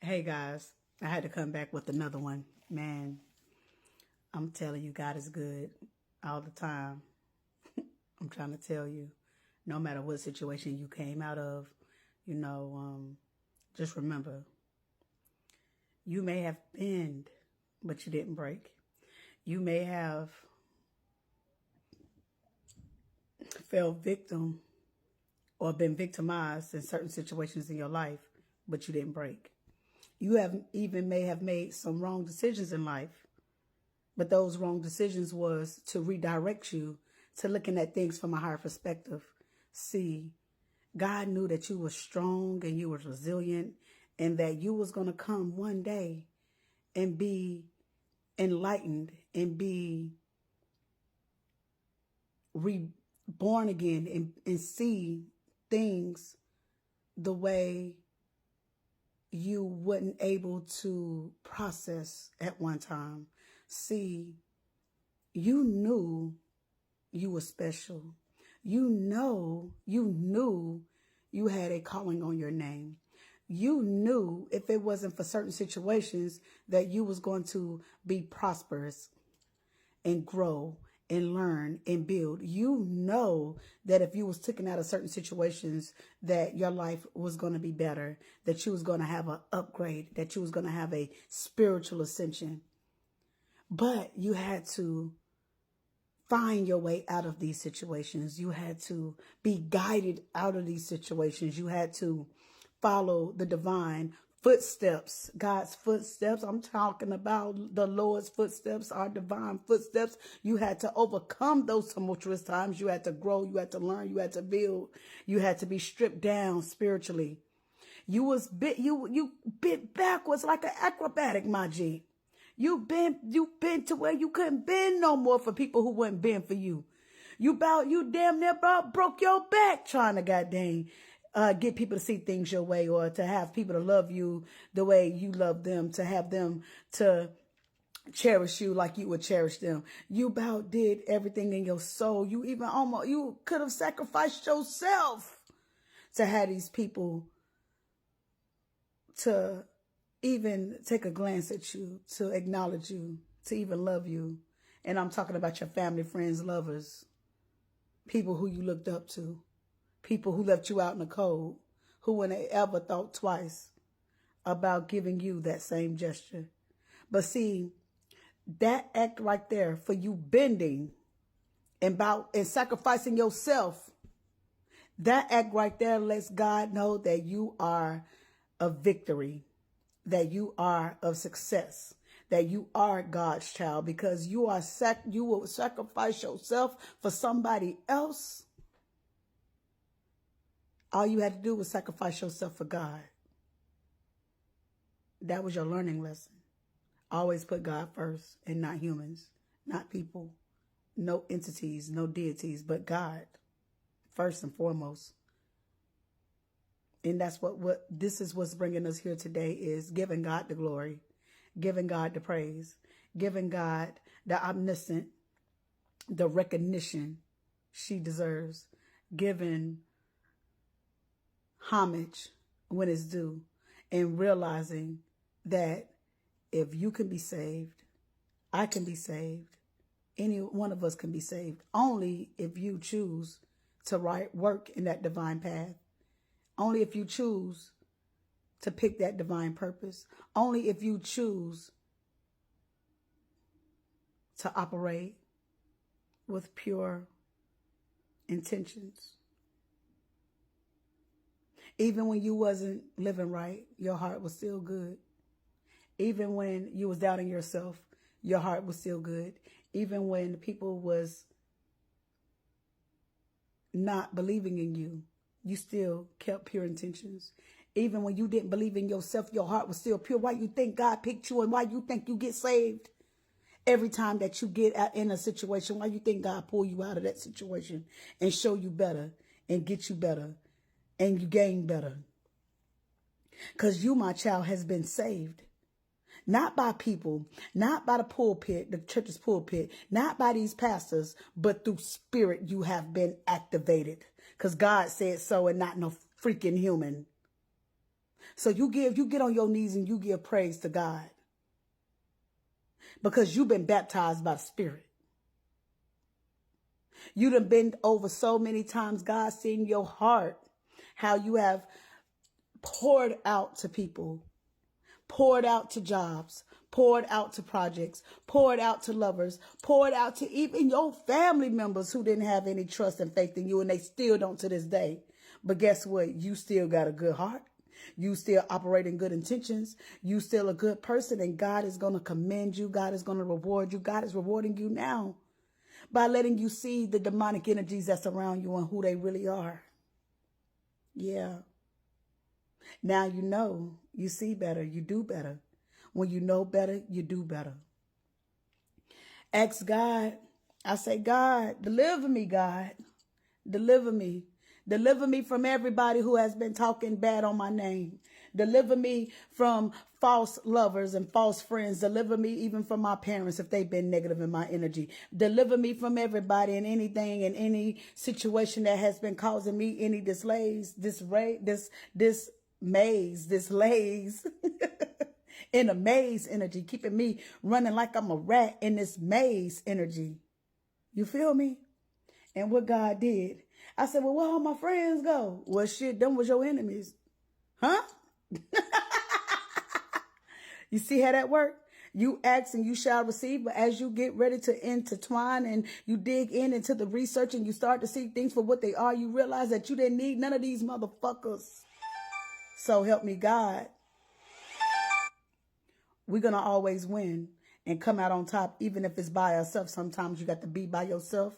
Hey guys, I had to come back with another one. Man, I'm telling you, God is good all the time. I'm trying to tell you, no matter what situation you came out of, you know, just remember, you may have bent, but you didn't break. You may have fell victim or been victimized in certain situations in your life, but you didn't break. You have even may have made some wrong decisions in life, but those wrong decisions was to redirect you to looking at things from a higher perspective. See, God knew that you were strong and you were resilient and that you was going to come one day and be enlightened and be reborn again and see things the way you wasn't able to process at one time. See, you knew you were special. You knew you had a calling on your name. You knew if it wasn't for certain situations that you was going to be prosperous and grow and learn and build. You know that if you was taken out of certain situations that your life was going to be better, that you was going to have an upgrade, that you was going to have a spiritual ascension. But you had to find your way out of these situations. You had to be guided out of these situations. You had to follow the divine footsteps, God's footsteps. I'm talking about the Lord's footsteps, our divine footsteps. You had to overcome those tumultuous times. You had to grow. You had to learn. You had to build. You had to be stripped down spiritually. You bit backwards like an acrobatic, my G. You been to where you couldn't bend no more for people who wouldn't bend for you. You damn near about broke your back trying to goddamn get people to see things your way, or to have people to love you the way you love them, to have them to cherish you like you would cherish them. You about did everything in your soul. You could have sacrificed yourself to have these people to even take a glance at you, to acknowledge you, to even love you. And I'm talking about your family, friends, lovers, people who you looked up to, people who left you out in the cold, who wouldn't have ever thought twice about giving you that same gesture. But see, that act right there for you bending and sacrificing yourself, that act right there lets God know that you are a victory, that you are of success, that you are God's child, because you will sacrifice yourself for somebody else. All you had to do was sacrifice yourself for God. That was your learning lesson. Always put God first and not humans, not people, no entities, no deities, but God first and foremost. And that's what this is what's bringing us here today, is giving God the glory, giving God the praise, giving God the omniscient, the recognition she deserves, giving homage when it's due, and realizing that if you can be saved, I can be saved, any one of us can be saved, only if you choose to work in that divine path. Only if you choose to pick that divine purpose. Only if you choose to operate with pure intentions. Even when you wasn't living right, your heart was still good. Even when you was doubting yourself, your heart was still good. Even when people was not believing in you, you still kept pure intentions. Even when you didn't believe in yourself, your heart was still pure. Why you think God picked you, and why you think you get saved every time that you get in a situation? Why you think God pull you out of that situation and show you better and get you better and you gain better? Because you, my child, has been saved. Not by people, not by the pulpit, the church's pulpit, not by these pastors, but through spirit you have been activated. Because God said so, and not no freaking human. So you get on your knees and you give praise to God because you've been baptized by the Spirit. You done been over so many times. God seen your heart, how you have poured out to people, poured out to jobs, poured out to projects, poured out to lovers, poured out to even your family members who didn't have any trust and faith in you, and they still don't to this day. But guess what? You still got a good heart. You still operate in good intentions. You still a good person, and God is going to commend you. God is going to reward you. God is rewarding you now by letting you see the demonic energies that's around you and who they really are. Yeah. Now you know, you see better, you do better. When you know better, you do better. Ask God. I say, God, deliver me, God. Deliver me. Deliver me from everybody who has been talking bad on my name. Deliver me from false lovers and false friends. Deliver me even from my parents if they've been negative in my energy. Deliver me from everybody and anything and any situation that has been causing me any delays, this maze, this lays in a maze energy, keeping me running like I'm a rat in this maze energy. You feel me? And what God did, I said, well, where all my friends go? Well, shit, them was your enemies. Huh? You see how that worked? You ask and you shall receive, but as you get ready to intertwine and you dig into the research and you start to see things for what they are, you realize that you didn't need none of these motherfuckers. So help me God. We're going to always win and come out on top, even if it's by ourselves. Sometimes you got to be by yourself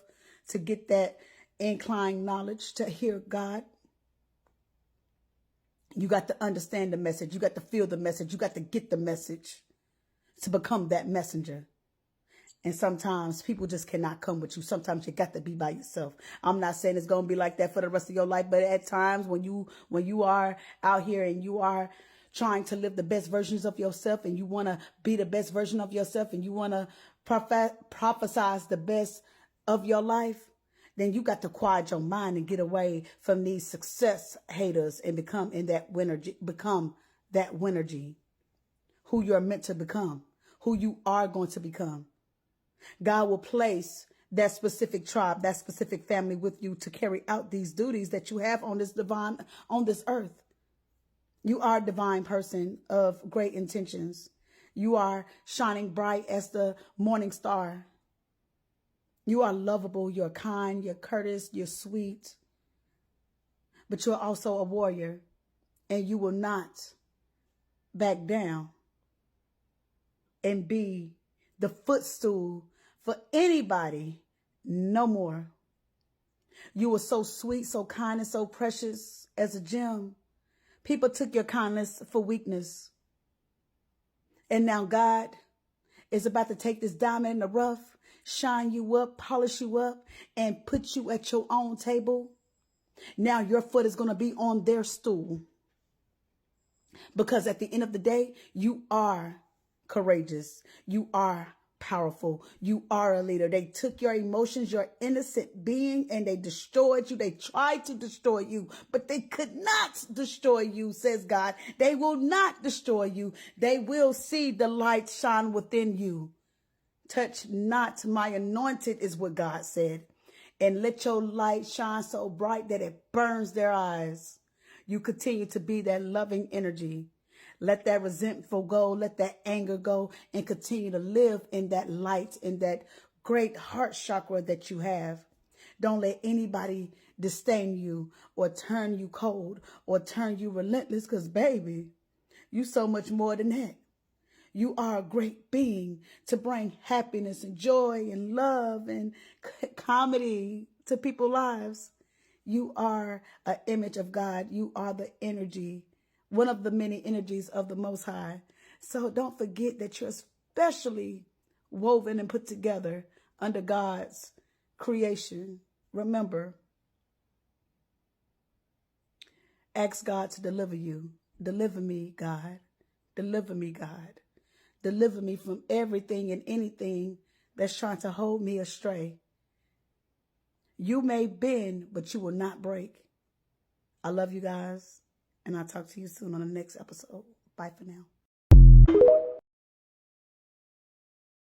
to get that inclined knowledge to hear God. You got to understand the message. You got to feel the message. You got to get the message to become that messenger. And sometimes people just cannot come with you. Sometimes you got to be by yourself. I'm not saying it's going to be like that for the rest of your life, but at times when you are out here and you are trying to live the best versions of yourself and you want to be the best version of yourself and you want to prophesize the best of your life, then you got to quiet your mind and get away from these success haters and become that winnergy, who you're meant to become, who you are going to become. God will place that specific tribe, that specific family with you to carry out these duties that you have on this earth. You are a divine person of great intentions. You are shining bright as the morning star. You are lovable, you're kind, you're courteous, you're sweet. But you're also a warrior, and you will not back down and be the footstool for anybody no more. You were so sweet, so kind, and so precious as a gem. People took your kindness for weakness. And now God is about to take this diamond in the rough, shine you up, polish you up, and put you at your own table. Now your foot is going to be on their stool. Because at the end of the day, you are courageous. You are powerful. You are a leader. They took your emotions, your innocent being, and they destroyed you. They tried to destroy you, but they could not destroy you, says God. They will not destroy you. They will see the light shine within you. Touch not my anointed is what God said. And let your light shine so bright that it burns their eyes. You continue to be that loving energy. Let that resentful go. Let that anger go and continue to live in that light, in that great heart chakra that you have. Don't let anybody disdain you or turn you cold or turn you relentless because, baby, you so much more than that. You are a great being to bring happiness and joy and love and comedy to people's lives. You are an image of God. You are the energy, one of the many energies of the Most High. So don't forget that you're specially woven and put together under God's creation. Remember, ask God to deliver you. Deliver me, God. Deliver me, God. Deliver me from everything and anything that's trying to hold me astray. You may bend, but you will not break. I love you guys, And I'll talk to you soon on the next episode. Bye for now.